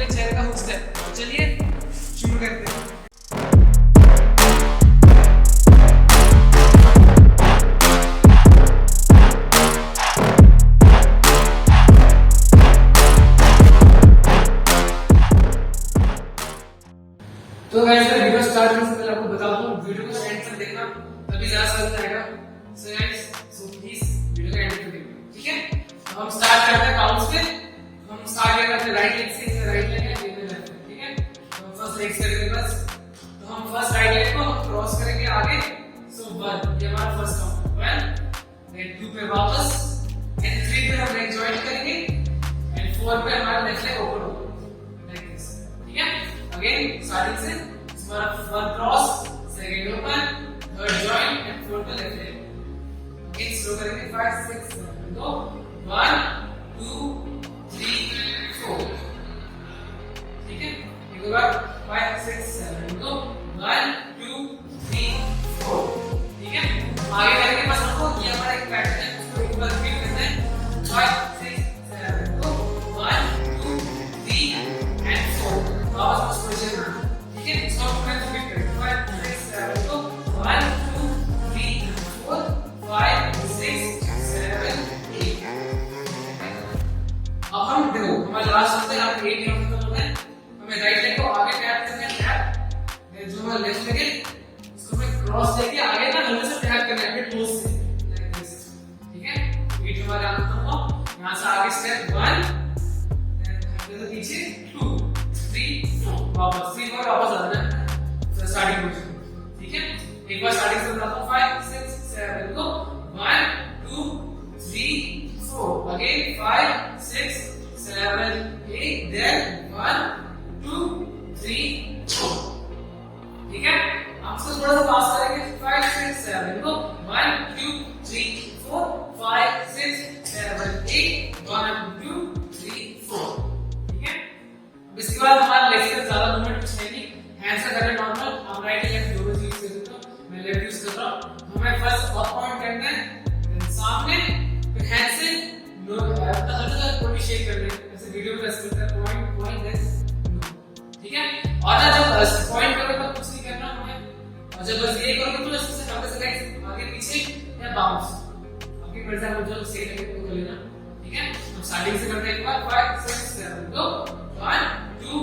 चमकीले चेहरे का हुक स्टेप। तो चलिए शुरू करते हैं। तो गाइस वीडियो स्टार्ट करने से पहले आपको बता दूं वीडियो को एंड तक देखना तभी ज्यादा समझ आएगा। सो गाइस प्लीज वीडियो को एंड तक देखना, ठीक है। तो हम स्टार्ट करते हैं काउंट्स पे। हम स्टार्ट करते हैं राइट लेग से, राइट लेग है ये लेफ्ट, ठीक है। तो हम फर्स्ट लेग से करेंगे बस। तो हम फर्स्ट राइट लेग को क्रॉस करेंगे आगे। सो 1 ये हमारा फर्स्ट काउंट 1, देन 2 पे वापस, एंड 3 पे हम लेग जॉइन करेंगे, एंड 4 पे हमारा लेफ्ट लेग ओपन होगा लाइक दिस, ठीक है। अगेन स्टार्टिंग से one cross, second open, third join, and fourth left leg. Again slow करेंगे 5, 6, 7, go 1, 2, 3, 4, ठीक है। एक बार 5, 6, 7, go 1, 2, 3, 4, ठीक है। आगे करेंगे बस हमको ये हमारा एक पैटर्न है, उसको एक बार रिपीट करना है। 5, 6, 7, go 1, 2, 3, and 4। वापस पोजीशन में, ठीक है। इसको हम रिपीट करेंगे 5, 6, 7, go 1, 2, 3, 4, 5, 6, 7, 8। अब हम देखो हमारा लास्ट होता है, आप 8 यहाँ खत्म होता है। हमें राइट लेग को आगे टैप करना है, टैप, जो हमारा लेफ्ट लेग है इसको हमें क्रॉस लेके आगे ना हल्के से टैप करना है अपने टोज से लाइक दिस, ठीक है। 8 हमारा खत्म हुआ। यहाँ से आगे स्टेप 1, देन हल्के से पीछे 2, 3, 4, वापस 3 बार वापस आ जाना है स्टार्टिंग पोजीशन, ठीक है। एक बार स्टार्टिंग से बताता हूँ 5, 6, 7, go 1, 2, 3, 4, अगेन 5, 6, 7, 8, then 1, 2, 3, 4, ठीक है। हम इसको थोड़ा सा फास्ट करेंगे 5, 6, 7, go 1, 2, 3, 4, 5, 6, 7, 8, 1, 2, 3, 4, ठीक है। इसके बाद हमारा लेग से ज्यादा मूवमेंट कुछ है नहीं, हैंड से करें नॉर्मल। हम राइट लेफ्ट दोनों यूज कर सकते हो, मैं लेफ्ट यूज कर रहा हूं। हमें फर्स्ट अप पॉइंट करना है, देन सामने, फिर हैंड से लो हल्का हल्का बॉडी शेक करना है, ऐसे वीडियो में प्रेस करते हैं पॉइंट पॉइंट देन, ठीक है। और जब पॉइंट करोगे तब कुछ नहीं करना हमें, और जब बस ये करोगे तो इससे हल्का सा लेग आगे पीछे या बाउंस, आपकी मर्जी है, जो सही लगे वो कर लेना, ठीक है। हम स्टार्टिंग से करते हैं एक बार 5, 6, 7, go 1, 2,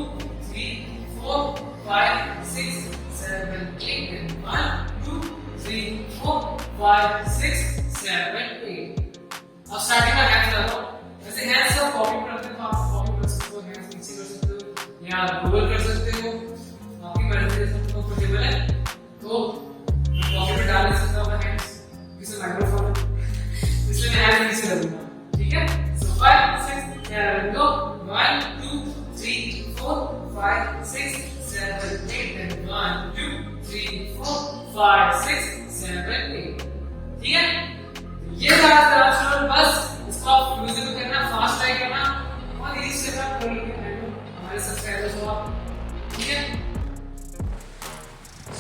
3, 4, 5, 6, 7, 8, 1, 2, 3, 4, 5, 6, 7, 8। अब स्टार्टिंग में हैंड्स लगाओ, वैसे हैंड्स को कॉपी करते हैं तो आप कॉपी कर सकते हो, हैंड्स पीछे कर सकते हो या गूगल कर सकते हो, आपकी मर्जी से सबको कंफर्टेबल है तो कॉपी में डाल सकते हो अपना हैंड्स, किसी माइक्रोफोन इसलिए मैं हैंड्स पीछे रखूंगा, ठीक है। सो 5, 6, 7, go 1, 2, 3, 4, 5, 6, 7, 8, 1, 2, 3, 4, 5, 6, 7, 8, ठीक है। ये था बस, इसको आप म्यूजिक में करना, फास्ट ट्राई करना और इजी से आप कर लोगे हमारे सब्सक्राइबर्स हो आप, ठीक है।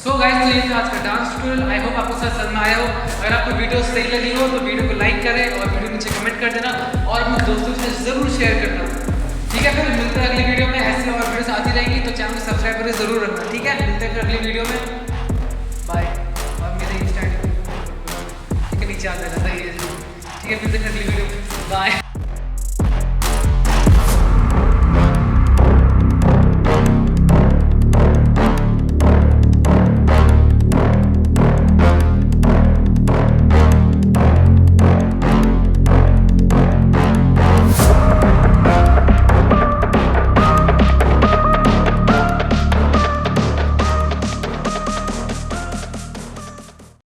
सो गाइस तो ये था आज का डांस ट्यूटोरियल। आई होप आपको समझ में आया हो। अगर आपको वीडियो सही लगी हो तो वीडियो को लाइक करें और वीडियो नीचे कमेंट कर देना और अपने दोस्तों से जरूर शेयर करना, ठीक है। फिर मिलते हैं अगली वीडियो में, ऐसी और वीडियोस आती रहेंगी तो चैनल को सब्सक्राइब करके जरूर रखना, ठीक है। मिलते हैं फिर अगली वीडियो में, बाय। और मेरे इंस्टा नीचे आ जाता है, ठीक है। मिलते हैं अगली वीडियो में, बाय।